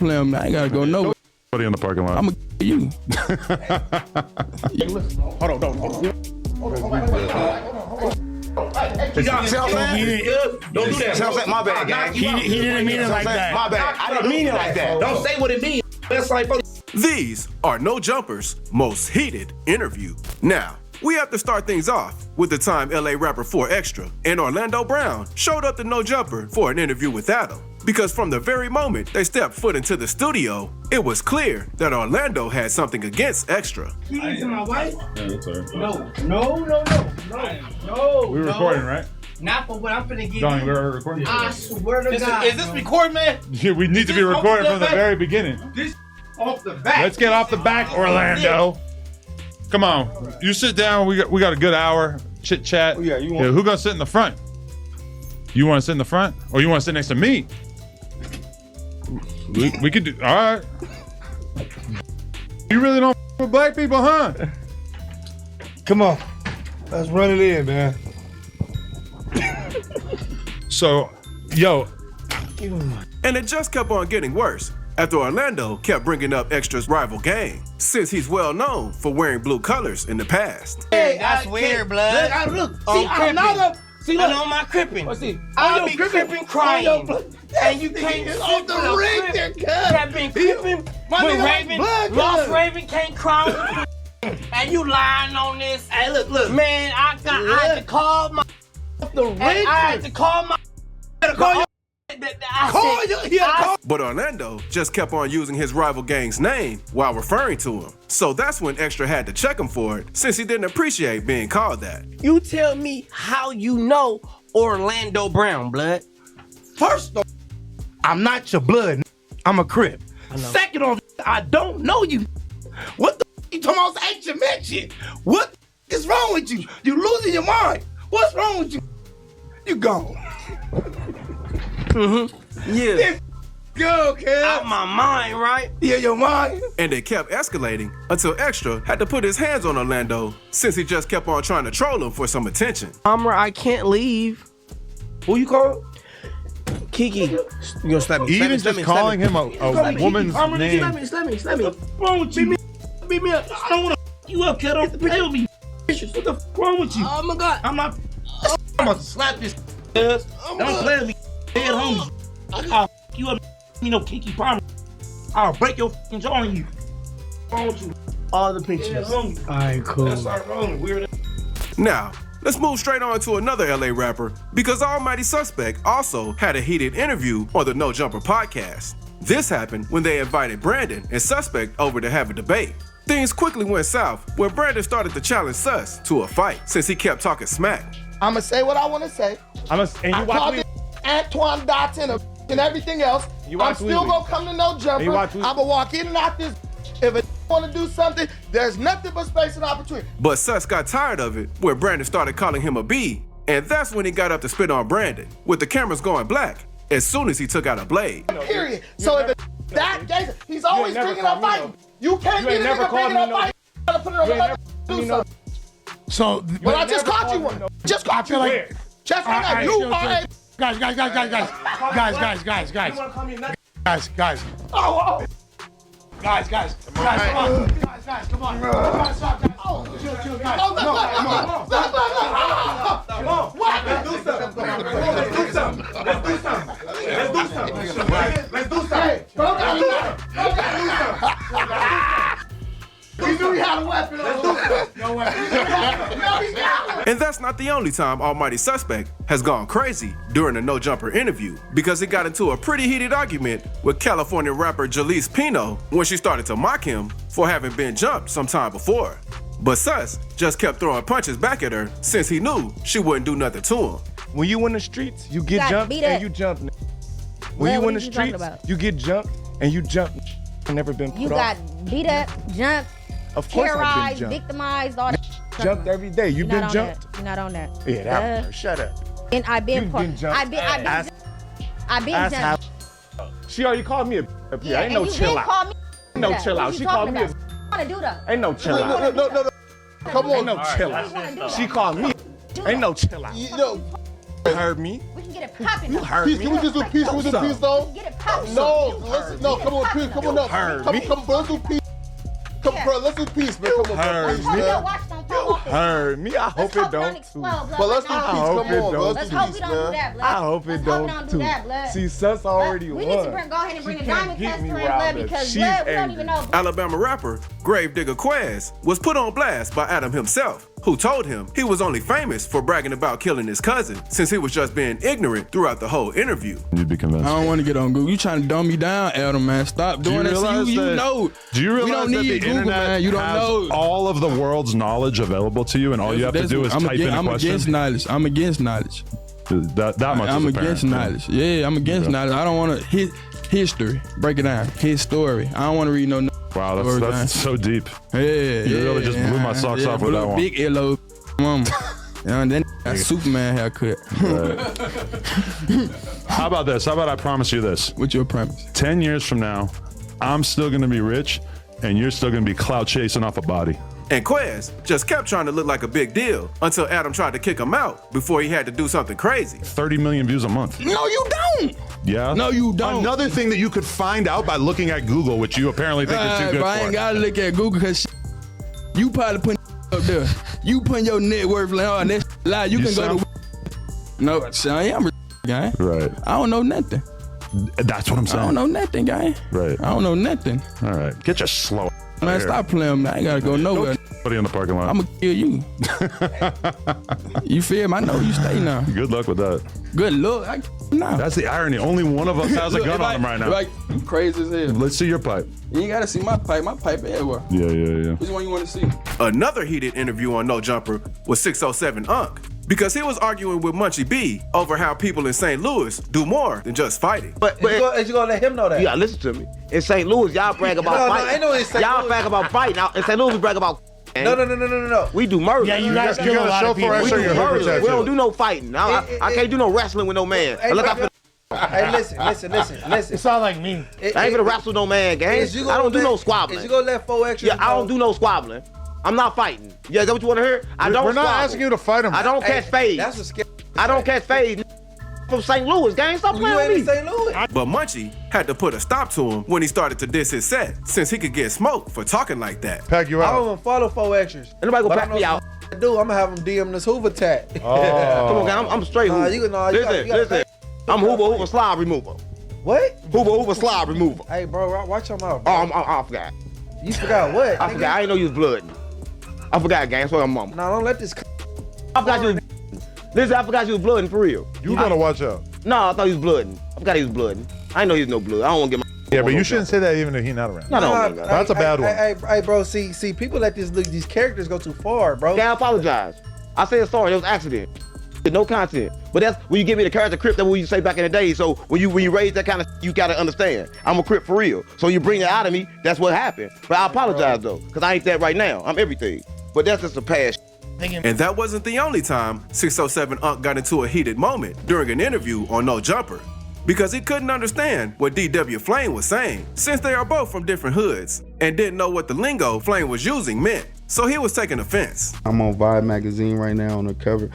playing. I ain't gotta go nowhere. Nobody in the parking lot. I'm gonna you. Hold on. You got see what I'm saying? Don't do that. My bad, gang. He didn't mean it like that. My bad. I didn't mean it like that. Don't say what it means. That's like. These are No Jumper's most heated interview. Now, we have to start things off with the time LA rapper 4Extra and Orlando Brown showed up to No Jumper for an interview with Adam. Because from the very moment they stepped foot into the studio, it was clear that Orlando had something against Extra. Keys to my wife? Yeah, that's all right. No. We were recording, right? Not for what I'm finna give Donnie, you. we're recording. I swear to God. Is this recording, man? Yeah, we need to be recording from the very beginning. This off the back. Let's get off the back, Orlando. Come on, you sit down. We got a good hour chit chat. Oh, yeah, you want? Who gonna sit in the front? You want to sit in the front, or you want to sit next to me? We could do. All right. You really don't with black people, huh? Come on, let's run it in, man. So, yo. And it just kept on getting worse after Orlando kept bringing up Extra's rival gang, since he's well known for wearing blue colors in the past. Hey, that's weird, blood. Look, See, I'm not See, I know my crippin'. I'll be crippin' crying. And you can't off the ring there, cuz. I've been crippin' with Raven. Lost Raven can't cry. And you lying on this. Hey, look. Man, I had to call my. The ring. I had to call my. But Orlando just kept on using his rival gang's name while referring to him. So that's when Extra had to check him for it, since he didn't appreciate being called that. You tell me how you know Orlando Brown, blood. First off, I'm not your blood. I'm a Crip. Second off, I don't know you. What the you talking about? Ain't you mentioned? What is wrong with you? You losing your mind. What's wrong with you? You gone. Yeah. Go, kid. Out my mind, right? Yeah, your mind. And it kept escalating until Extra had to put his hands on Orlando, since he just kept on trying to troll him for some attention. I can't leave. Who you call? Kiki. You gonna slap me? Even just calling him a woman's name. Slap me. What's wrong with you? Beat me up. I don't want to you up, kid. Don't play with me. What the fuck wrong with you? Oh my God. I'm not. I'm about to slap this. Don't play with me. Dead homie. I'll f you up. You know, Kiki promise. I'll break your fucking jaw on you. What's wrong with you? All the pictures. All right, cool. That's our rolling. Weird. Now, let's move straight on to another LA rapper, because Almighty Suspect also had a heated interview on the No Jumper podcast. This happened when they invited Brandon and Suspect over to have a debate. Things quickly went south, where Brandon started to challenge Sus to a fight, since he kept talking smack. I'ma say what I wanna say. And you I watch called me. it Antoine Dotson and everything else. I'm still gonna come to No Jumper. I'ma walk in and out this. If it wanna do something, there's nothing but space and opportunity. But Sus got tired of it, where Brandon started calling him a B, and that's when he got up to spit on Brandon, with the cameras going black, as soon as he took out a blade. Period. So if it's that case, he's always bringing up fighting. You can't get a nigga bringing up fighting. You gotta put it on the other do something. So, But I just caught you one. Just caught you one. Just like you are. Guys. Oh. Guys, come on. Guys, come on. We knew he had a weapon. No weapon. And that's not the only time Almighty Suspect has gone crazy during a No Jumper interview, because he got into a pretty heated argument with California rapper Jaleese Pino when she started to mock him for having been jumped sometime before. But Sus just kept throwing punches back at her, since he knew she wouldn't do nothing to him. When you in the streets, you get got jumped beat and up. you jump. When Well, you what in the you talking streets, about? you get jumped and you jump. Never been put You off. got beat up, jumped, Of course I've been terrorized, jumped. victimized, all that. Jumped every day. You You're been not on jumped? that. You're not on that. Yeah, that one. Shut up. And I've been You've part. been jumped. I've been Ask how. jumped. She already called me a up here. Ain't and no you chill did out. call me No that. chill What out. you She talking called me a. about? What you wanna do though? Ain't no chill out. No. Come on. Ain't no chill out. She called me. Ain't no chill out. You know, heard me. We can get it popping. You heard Peace, me. can we just do peace? Can we do peace though? Get it popping. No, listen, no, come on, peace, come on, no. heard Come, me. come, bro, let's do peace. Come, bro, let's do peace, man. Come on, heard bro. Let's hope your Man. watch don't fall off. Heard me. I hope it don't. Explode, blood. But let's do Like, peace. no. Come on, bro. Let's Let's do hope we peace, don't do man. that, blood. I hope it Let's don't hope we don't do too. that, blood. See, Sus already We won. need to go ahead and bring She a can't diamond get tester me in riled blood up. because She's blood, we don't angry. even know. Alabama rapper Gravedigger Quaz was put on blast by Adam himself, who told him he was only famous for bragging about killing his cousin since he was just being ignorant throughout the whole interview. You'd be convinced. I don't want to get on Google. You trying to dumb me down, Adam, man. Stop Do you doing that. realize See, you that- know. Do you realize we don't that need the Google, internet man. You don't has know. all of the world's knowledge available to you, and all you have to do is type in a I'm against question? knowledge. I'm against knowledge. That much I'm is against apparent. knowledge. Yeah, I'm against knowledge. I don't want to history. Break it down. His story. I don't want to read no. Wow, story, man. that's so deep. Yeah, You really just blew my socks off with that one. Big LO, mama. And then that Superman haircut. How about this? How about I promise you this? What's your premise? 10 years from now, I'm still going to be rich, and you're still going to be clout chasing off a body. And Quez just kept trying to look like a big deal until Adam tried to kick him out before he had to do something crazy. 30 million views a month. No, you don't. Yeah? No, you don't. Another thing that you could find out by looking at Google, which you apparently think is too good But I for. ain't gotta look at Google because you probably put up there. You putting your net worth like, oh, that's lie. You can go to. No, son, I'm a guy. Right. I don't know nothing. That's what I'm I saying. don't know nothing, guy. Right. I don't know nothing. All right. Get your slow. Man, here. stop playing with me. I ain't gotta go nowhere. Buddy in the parking lot. I'm gonna kill you. You feel me? I know you stay now. Good luck with that. Good luck. Now. That's the irony. Only one of us has a Look, gun if on him right now. Like, you crazy as hell. Let's see your pipe. You ain't gotta see my pipe. My pipe everywhere. Yeah. Which one you wanna see? Another heated interview on No Jumper was 607 Unc, because he was arguing with Munchie B over how people in St. Louis do more than just fighting. But You gonna let him know that? you gotta listen to me. In St. Louis, y'all brag about No, fighting. I know in St. Y'all Louis. brag about fighting. Now, in St. Louis, we brag about. No. We do murder. Yeah, you guys kill a lot of people. We show do your murder. tattoo. We don't do no fighting. I can't do no wrestling with no man. Hey, Unless bro, Hey, listen. It sounds like me. I ain't gonna wrestle no man, gang. Is you I gonna don't do let- no squabbling. Is you gonna let 4 extras? Yeah, I don't do no squabbling. I'm not fighting. Yeah, is that what you want to hear? I don't We're not squabble. asking you to fight him. I don't catch fades. That's a scary. I don't catch fades from St. Louis, gang. Stop You playing ain't in with me. St. Louis. But Munchie had to put a stop to him when he started to diss his set, since he could get smoked for talking like that. Pack you I don't out. even follow 4 extras. Anybody But go I back know me some out? I do. I'm gonna have him DM this Hoover tat. Come on, gang. I'm straight. Nah, Hoover. you gotta Listen. pay- I'm Hoover slide remover. What? Hoover slide remover. Hey, bro, watch your mouth. Oh, Bro. I forgot. You forgot what? I forgot. I didn't know you was blood. I forgot, gang. That's what I'm mama. Nah, don't let this. I forgot you was. Listen, I forgot you was blooding for real. You gotta watch out. No, I thought he was blooding. I forgot he was blooding. I didn't know he was no blood. I don't want to get my. Yeah, but you shouldn't say that even if he's not around. No, Nah, no. That's a bad one. Hey, bro. See, people let these characters go too far, bro. Gang, I apologize. I said sorry. It was an accident. No content. But that's when you give me the character Crip. That's what you say back in the day. So when you raise that kind of, you gotta understand. I'm a Crip for real. So you bring it out of me. That's what happened. But I apologize though, cause I ain't that right now. I'm everything. But that's just a past. And that wasn't the only time 607 Unc got into a heated moment during an interview on No Jumper, because he couldn't understand what DW Flame was saying, since they are both from different hoods, and didn't know what the lingo Flame was using meant. So he was taking offense. I'm on Vibe magazine right now on the cover.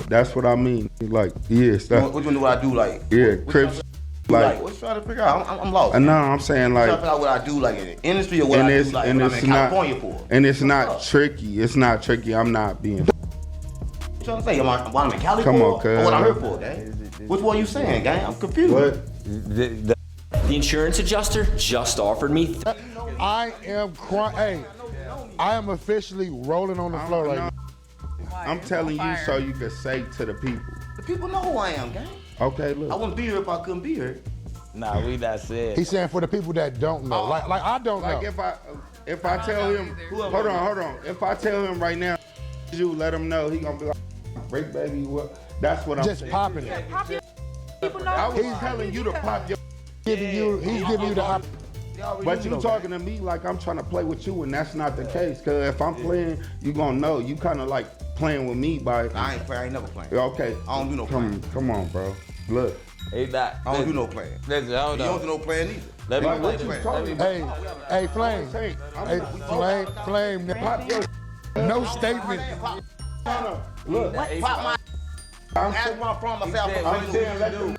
That's what I mean. Like, yes, that, What you know what I do like? yeah, Crips. Like, What you trying to figure out? I'm lost. no, I'm saying I'm trying to like, figure out what I do like in the industry or what and I it's do like and when I'm it's in not California for. and it's not tricky. It's not tricky. I'm not being. What you trying to say? What I'm in Cali Come for? on, Or what I'm cuz. here for, gang? Which one you saying, gang? I'm confused. What? The insurance adjuster just offered me. I am crying. Hey, I am officially rolling on the floor right now. I'm telling you so you can say to the people. The people know who I am, gang. Okay, I look. wouldn't be here if I couldn't be here. Nah, we not said. He's saying for the people that don't know. Like I don't Like know. if I tell him, hold on. If I tell him right now, you let him know, he gonna be like, break baby. What? That's what I'm Just saying. popping it. I was telling you to pop your. He's giving you the opportunity. But you talking to me like I'm trying to play with you, and that's not the case. Cause if I'm playing, you gonna know. You kind of like playing with me by. I ain't never playing. Okay. I don't do no playing. Come on, bro. Look. Hey, that. I don't do no playing. Listen, hold You on. don't do no playing either. Let me Like, what play you this. talking Hey, Flame. Hey, Flame. Pop your. No statement. Look. Pop my. Ask where I'm from myself. I'm saying let them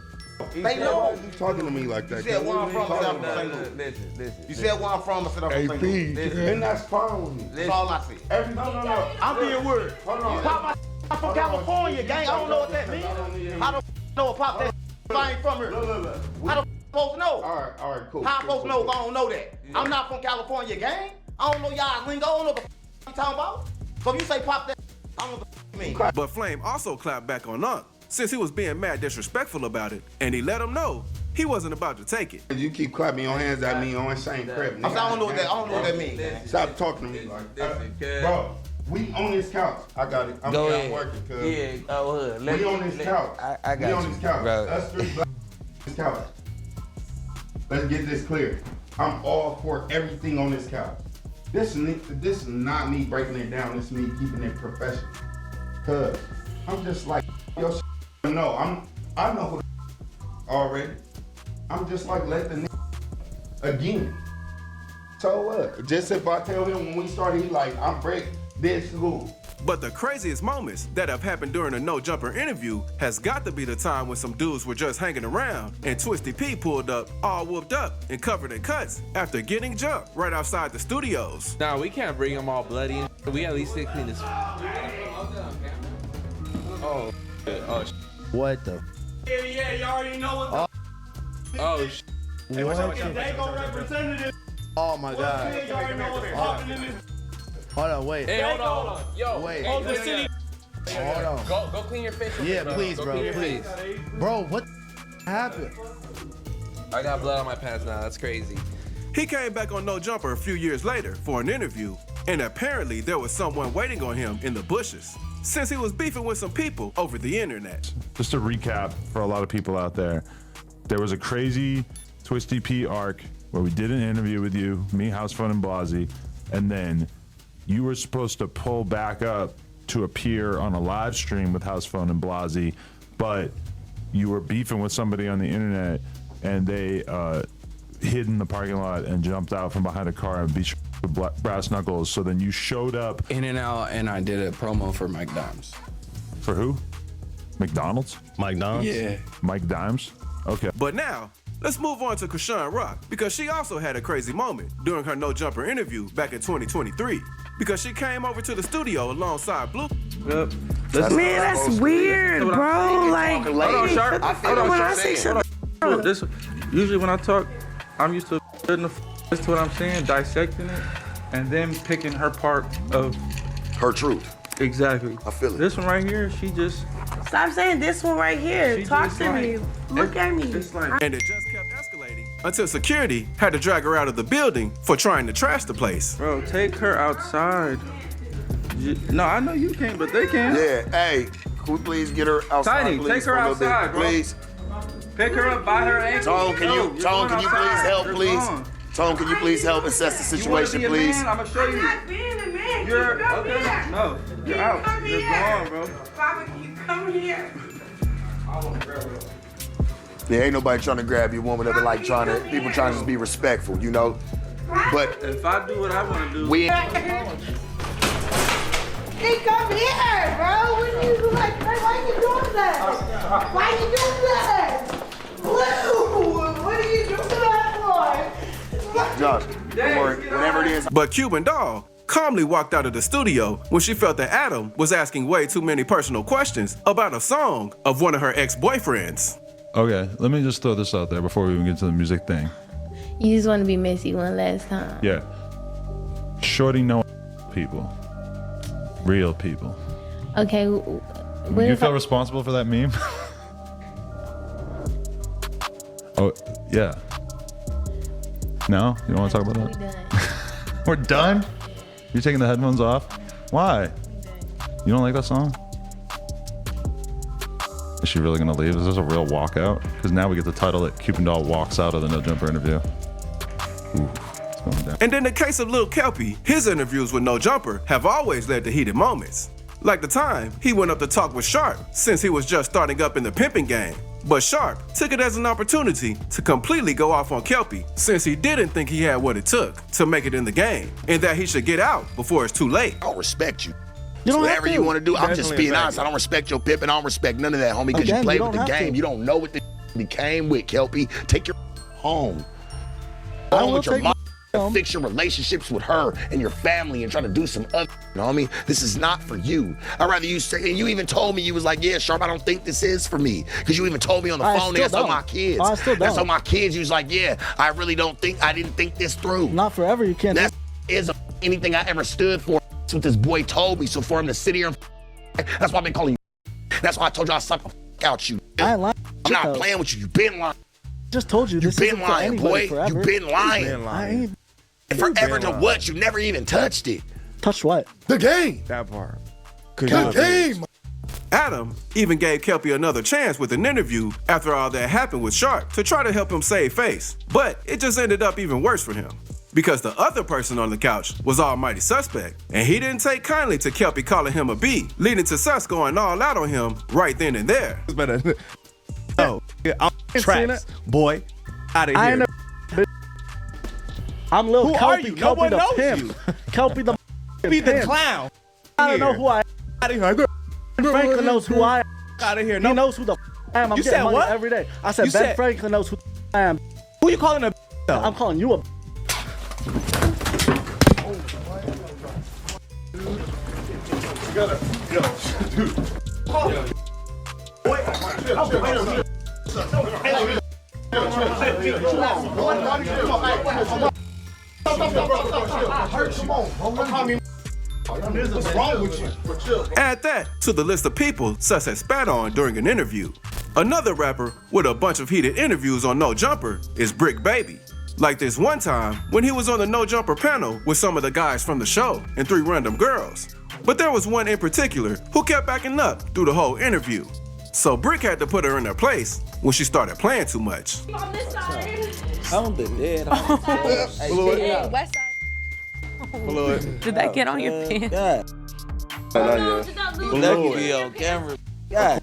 They know. You talking to me like that? You said where I'm from myself. Listen. You said where I'm from myself. And that's fine with me. That's all I see. No. I'm being weird. Hold on. Pop, I'm from California, gang. I don't know what that means. How the know what pop that if I ain't from here? How the supposed to know? All right, cool. How I'm supposed to know if I don't know that? I'm not from California, gang. I don't know y'all lingo. I don't know what the you talking about. So if you say pop that, I don't know what the mean. But Flame also clapped back on Unc, since he was being mad disrespectful about it, and he let him know he wasn't about to take it. You keep clapping your hands at me on St. Crip. I don't know what that means. Stop talking to me like that. Bro, we on this couch. I got it. I'm working, cuz. Yeah, we on this couch. I got we on this couch. bro. Us three black on this couch. Let's get this clear. I'm all for everything on this couch. This is not me breaking it down. This is me keeping it professional. Cuz I'm just like, yo, no, I know who the already. I'm just like, let the again. So what? Just if I tell him when we started, he like, I'm break this who. But the craziest moments that have happened during a No Jumper interview has got to be the time when some dudes were just hanging around and Twisty P pulled up, all whooped up and covered in cuts after getting jumped right outside the studios. Nah, we can't bring them all bloody. We at least get clean as. Oh, shit. Oh, shit. What the? Yeah, you already know what the Oh, shit. Hey, what's up? They go representative. Oh my God. You already know what's popping in this. Hold on, wait. Hey, hold on. Yo, Wait. hold the city. Hold on. Go clean your face. Yeah, bro. please, Go bro, clean your please. face. Bro, what happened? I got blood on my pants now. That's crazy. He came back on No Jumper a few years later for an interview, and apparently there was someone waiting on him in the bushes, since he was beefing with some people over the internet. Just to recap for a lot of people out there, there was a crazy Twisty P arc where we did an interview with you, me, House Phone, and Blasey, and then you were supposed to pull back up to appear on a live stream with House Phone and Blasey, but you were beefing with somebody on the internet, and they hid in the parking lot and jumped out from behind a car and beat you with brass knuckles. So then you showed up In and out, and I did a promo for Mike Dimes. for who? McDonald's? McDonald's? Yeah. Mike Dimes? Okay. But now, let's move on to Krishan Rock, because she also had a crazy moment during her No Jumper interview back in 2023, because she came over to the studio alongside Blue. Man, that's weird, bro. Like, Hold on, Sharp. when I say something, This usually when I talk, I'm used to listen to what I'm saying, dissecting it, and then picking her part of her truth. Exactly. I feel it. This one right here, she just stop saying this one right here. Talk to me. Look at me. And it just kept escalating until security had to drag her out of the building for trying to trash the place. Bro, take her outside. No, I know you can't, but they can. Yeah, hey, can we please get her outside, Tiny, please, take her for a little bit, outside, bro. please? Pick her up by her ankle. Tone, can you please help, please? Tone, can you please help assess the situation, please? I'm gonna show you. I'm not being a man. You're Come okay. here. No, you're out. You're gone, bro. Baba, you come here. Yeah, ain't nobody trying to grab your woman. People trying to just be respectful, you know. But if I do what I want to do, He come here, bro. What are you like? Why you doing that? Why you doing that? Blue, what are you doing that for? Josh, don't worry. Whatever it is. But Cuban Doll calmly walked out of the studio when she felt that Adam was asking way too many personal questions about a song of one of her ex-boyfriends. Okay, let me just throw this out there before we even get to the music thing. You just want to be messy one last time. Yeah. Shorty know people. Real people. Okay. You feel responsible for that meme? Oh, yeah. No? You don't want to talk about that? We're done? You're taking the headphones off? Why? You don't like that song? Is she really gonna leave? Is this a real walkout? Because now we get the title that Cuban Doll walks out of the No Jumper interview. Ooh, it's going down. And in the case of Lil Kelpie, his interviews with No Jumper have always led to heated moments. Like the time he went up to talk with Sharp since he was just starting up in the pimping game. But Sharp took it as an opportunity to completely go off on Kelpie since he didn't think he had what it took to make it in the game and that he should get out before it's too late. I don't respect you. You don't whatever have you to. want to do. I'm just Definitely being a fact. honest. I don't respect your pip and I don't respect none of that, homie, because you Again, play you with the don't have game. to. You don't know what the became with, Kelpie. Take your home. I Go will with your take mom. my- Fix your relationships with her and your family and try to do some other, you know what I mean? This is not for you. I'd rather you say, and you even told me, you was like, yeah, Sharp, I don't think this is for me. Because you even told me on the I phone, still that's on don't. my kids. I still That's don't. on my kids. You was like, yeah, I didn't think this through. Not forever, you can't. That is anything I ever stood for. That's what this boy told me. So for him to sit here and that's why I've been calling you. That's why I told you I suck the out you. I ain't lying. I'm not playing with you. You've been lying. Just told you this You've isn't been for lying, anybody boy. forever. You've been lying. I ain't And forever to what? You never even touched it. touched what? The game. That part. The game. Adam even gave Kelpie another chance with an interview after all that happened with Sharp to try to help him save face. But it just ended up even worse for him. Because the other person on the couch was Almighty Suspect, and he didn't take kindly to Kelpie calling him a B, leading to Sus going all out on him right then and there. It's better. Oh, I'm traps, boy. Out of I here. ain't I'm Lil Who are Kelpie, you? No Kelpie one the knows pimp. you. Kelpie the Be the pimp. clown. I don't know who I am. Out of here. Franklin knows who I am. Out of here. He No. knows who the I am. I'm You getting said money what? every day. I said You Ben said- Franklin knows who I am. Who you calling a? I'm calling you a. What's wrong with you? Add that to the list of people Sus has spat on during an interview. Another rapper with a bunch of heated interviews on No Jumper is Brick Baby. Like this one time when he was on the No Jumper panel with some of the guys from the show and 3 random girls. But there was one in particular who kept backing up through the whole interview. So Brick had to put her in her place when she started playing too much. On this side. I'm the dead. Hey, west side. Did that get on your pants? God. No, Did that lose? That could be on camera. God.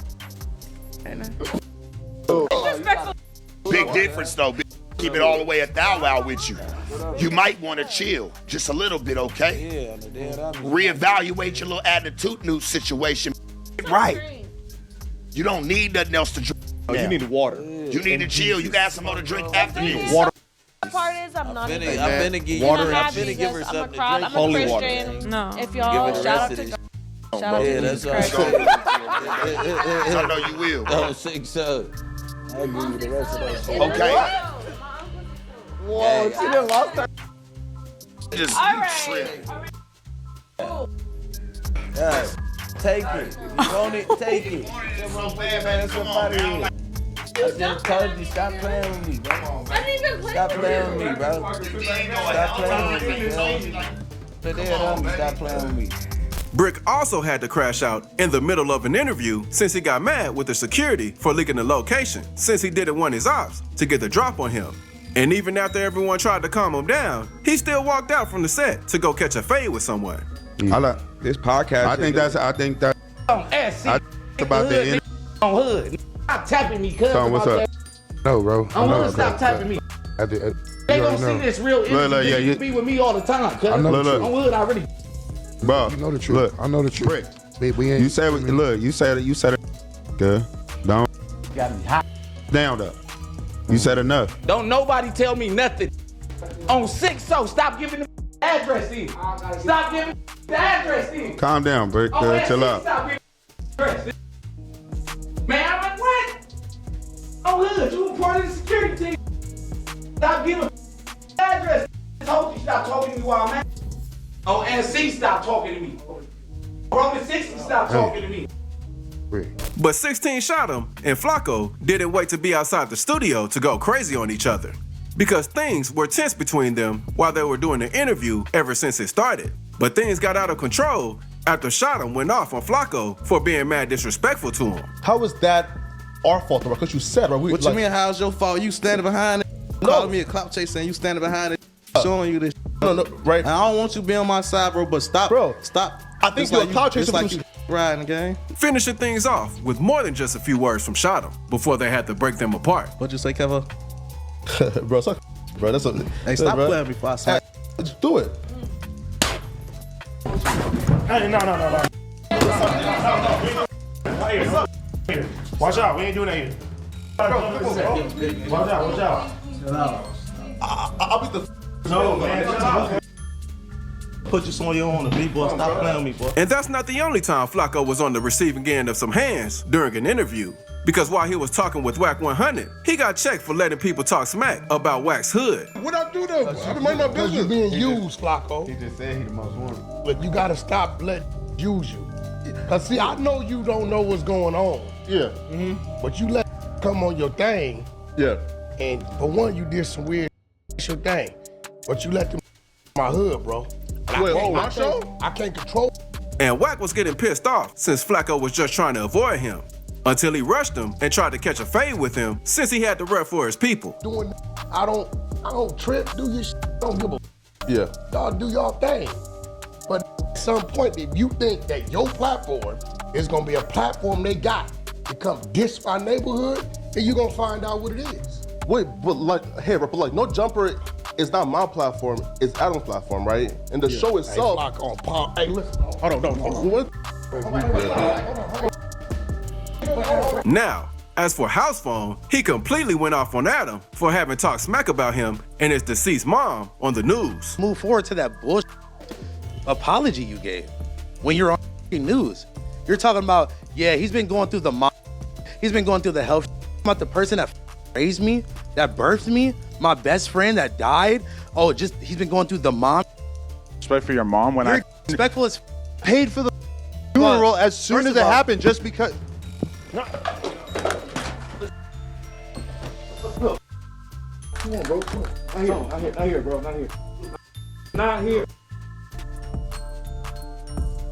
Disrespectful. Big difference though. Keep it all the way at Thou Wow with you. You might want to chill just a little bit, okay? Yeah, the dead. I'm Reevaluate your little attitude new situation. Right. You don't need nothing else to drink. Oh, you need water. You need to chill. You got some more to drink after this. Water. The part is I'm not even. I'm finna give Water. I'm I'm finna give her a something crowd. to I'm drink. a Holy water. Christian. No. If Give y'all her the shout out rest to of God. this. Shout out Yeah, to that's Jesus what Christ. I know you will, bro. Oh, 6 subs. I'll give you the rest of that shit. Okay. Whoa, she done lost her. Just All you right. trip. Yes. Take it. You want it? Take it. That's somebody here. I just told you, stop playing with me, bro. I didn't even play. Stop playing with me, bro. Stop playing with me, bro. The dead on me, stop playing with me. Brick also had to crash out in the middle of an interview since he got mad with the security for leaking the location, since he didn't want his ops to get the drop on him. And even after everyone tried to calm him down, he still walked out from the set to go catch a fade with someone. I like This podcast. I think that's On SC. about the end. On hood. Stop tapping me, cuz. Tom, what's up? No, bro. On hood, stop tapping me. They gonna see this real Look, yeah, you you- be with me all the time, cuz. I know On the truth. hood, I really. Bro, You know the truth. Look, I know the truth. Brick, We ain't. you said look, you said good. Don't Got me hot. down though. You said enough. Don't nobody tell me nothing. On 6, so stop giving the address in. Stop giving the address in. Calm down, Brick. On Chill SC, out. Stop giving the address in. Man, I'm like, what? On hood, you a part of the security team. Stop giving the address. I told you stop talking to me while I'm at. On NC, stop talking to me. Roman 60, stop talking to me. But 16 shot him, and Flacco didn't wait to be outside the studio to go crazy on each other. Because things were tense between them while they were doing the interview ever since it started. But things got out of control after Shot'em went off on Flacco for being mad disrespectful to him. How is that our fault, bro? Because you said, bro. What you mean? How's your fault? You standing behind it? Calling me a clout chaser and you standing behind it, showing you this. No, right. I don't want you to be on my side, bro. But stop, Bro, Stop. I think Just you're like a clout chaser Just like because you riding, gang. Finishing things off with more than just a few words from Shot'em before they had to break them apart. What'd you say, Kevin? bro, suck, bro, that's a. Hey, stop bro. playing before I smack. Just do it. Hey, no. Watch out, we ain't doing that here. Watch out. I'll beat the. No, man. Put you on your own, the big boy. Stop playing with me, boy. And that's not the only time Flacco was on the receiving end of some hands during an interview. Because while he was talking with Wack 100, he got checked for letting people talk smack about Wack's hood. What I do though? I've been minding my business. You're being used, Flacco. He just said he the most wanted. But you gotta stop letting use you. Cause see, I know you don't know what's going on. Yeah. But you let come on your thing. Yeah. And for one, you did some weird your thing. But you let them my hood, bro. I can't control. And Wack was getting pissed off since Flacco was just trying to avoid him. Until he rushed him and tried to catch a fade with him since he had to rep for his people. I don't trip, do your shit, don't give a Yeah. y'all do y'all thing. But at some point, if you think that your platform is gonna be a platform they got to come diss my neighborhood, then you're gonna find out what it is. Wait, but like No Jumper is not my platform, it's Adam's platform, right? And the show itself. Hey, listen. Hold on. What? Now, as for House Phone, he completely went off on Adam for having talked smack about him and his deceased mom on the news. Move forward to that bullshit apology you gave when you're on news. You're talking about, yeah, he's been going through the mom, he's been going through the health, about the person that raised me, that birthed me, my best friend that died. Oh, just he's been going through the mom. Respect for your mom when You're respectful as paid for the funeral as soon as it happened just because. Come on, bro. Come on. Not here, bro. Not here. Not here.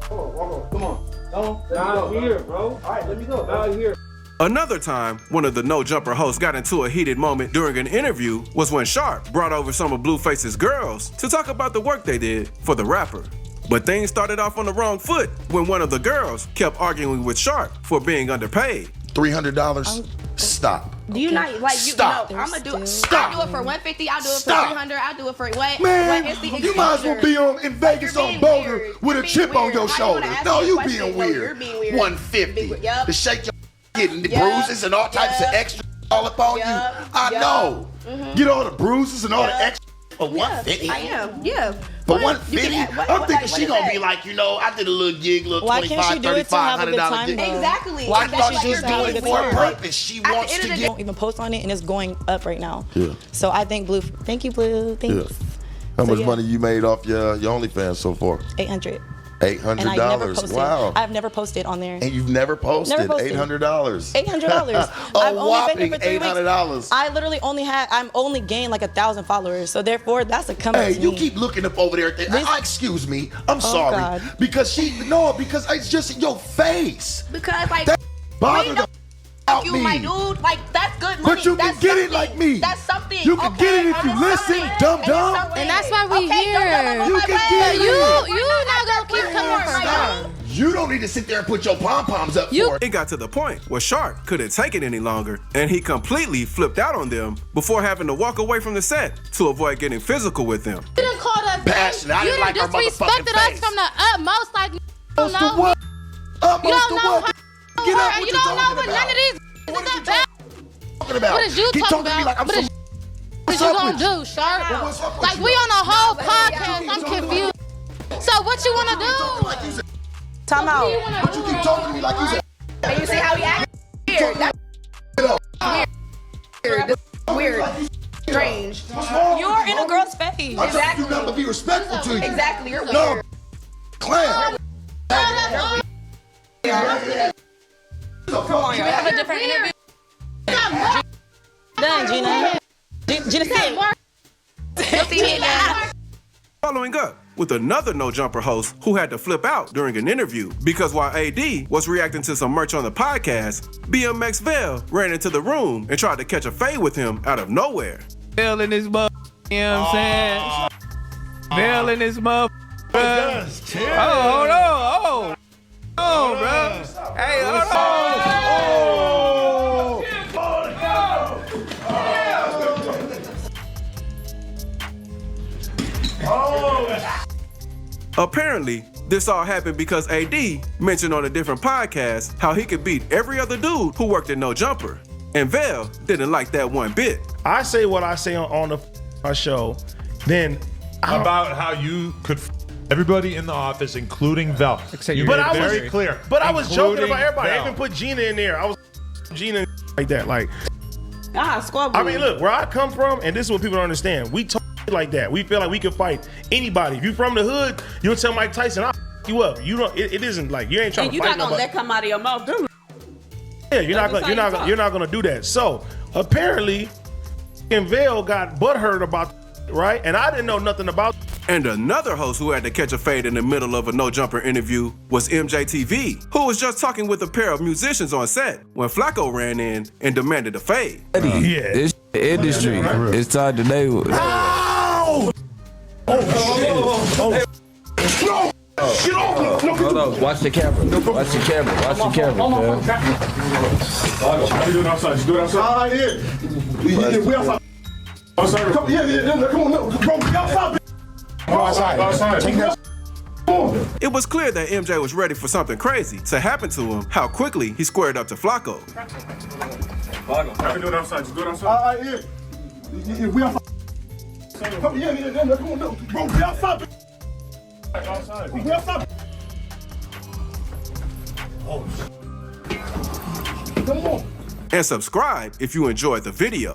Hold on. Come on. Not here, bro. All right, let me go. Not here. Another time, one of the No Jumper hosts got into a heated moment during an interview was when Sharp brought over some of Blueface's girls to talk about the work they did for the rapper. But things started off on the wrong foot when one of the girls kept arguing with Sharp for being underpaid. $300? Stop. Do you not like you? Stop. No, I'm gonna do. Stop. I'll do it for 150. I'll do it Stop. for 300. I'll do it for what? Man, what is the you might as well be in Vegas on Boulder with a chip on your shoulder. No, you being weird. You're being weird. 150 Yep. to shake your getting the bruises and all types of extra all up on you. I know. Get all the bruises and all the extra for 150. I am. Yeah. For 150, I'm thinking she gonna be like, I did a little gig, little $25, $3,500 gig. Exactly. Well, I thought she was Exactly. doing it for a purpose. She wants to Don't get. even post on it, and it's going up right now. Yeah. So I think Blue. Thank you, Blue. Thanks. Yeah. How much money you made off your OnlyFans so far? $800. $800. And I never posted. Wow. I've never posted on there. And you've never posted? Never posted. $800. $800. I've only been here for 3 weeks. $800. I literally I'm only gained like 1,000 followers. So therefore, that's a come Hey, to you me. keep looking up over there. Excuse me. I'm sorry. God. Because because it's just your face. Because like That we bothered don't about you, me. my dude. Like that's good money. But you can That's get it something. like me. That's something. You can get it if you listen, dumb. And that's why we here. You can get it. You not gonna keep coming for Stop. You don't need to sit there and put your pom-poms up for it. It got to the point where Sharp couldn't take it any longer, and he completely flipped out on them before having to walk away from the set to avoid getting physical with them. You done called us. Passionate. I You didn't done like her disrespected motherfucking us face. from the utmost. Like you don't Utmost know. to what? Utmost You don't to know what? how. Get up. You What you don't know talking what about? none of these is about. Talking about? What is you Keep talking talking to me about? like I'm What some. is what you gonna do, Sharp? Like we on a whole podcast. I'm confused. So what you wanna do? Time out. But you keep talking to me like you said. And you see how he acts? Weird. That's weird. That's weird. Strange. You're in a girl's face. Exactly. You got to be respectful to you. Exactly. You're weird. No, clown. Come on, you have a different interview. Done, Gina. Gina said. Following up with another No Jumper host who had to flip out during an interview because while AD was reacting to some merch on the podcast, BMX Vale ran into the room and tried to catch a fade with him out of nowhere. Vale in this mother, you know what I'm saying? Vale in this mother. Oh, hold on. Oh, bro. Hey, hold on. Apparently, This all happened because AD mentioned on a different podcast how he could beat every other dude who worked at No Jumper. And Vel didn't like that one bit. I say what I say on the show, then about how you could everybody in the office, including Vel. You but made I it very was clear. But I was joking about everybody. Vel. I even put Gina in there. I was Gina like that. Like, squad. I mean, look, where I come from, and this is what people don't understand. We talk like that. We feel like we can fight anybody. If you from the hood, you'll tell Mike Tyson, I'll you up. You don't. It isn't like you ain't trying And to you're fight not gonna nobody. let come out of your mouth, do you? Yeah, you're not That's gonna. how you talk. You're not gonna do that. So apparently, Vel got butthurt about right, and I didn't know nothing about. And another host who had to catch a fade in the middle of a No Jumper interview was MJTV, who was just talking with a pair of musicians on set when Flacco ran in and demanded a fade. This industry is time today. Get off! Hold on, watch the camera. Watch the camera. Watch the camera. You do it outside. You do it outside. Yeah, we outside. Outside. Come, yeah, come on, no, bro, we outside. Go outside. It was clear that MJ was ready for something crazy to happen to him, how quickly he squared up to Flacco. I can do it outside. Just do it outside. Yeah, we outside. Come, yeah, come on, no, bro, we outside. Outside. We outside. Oh, come on. And subscribe if you enjoyed the video.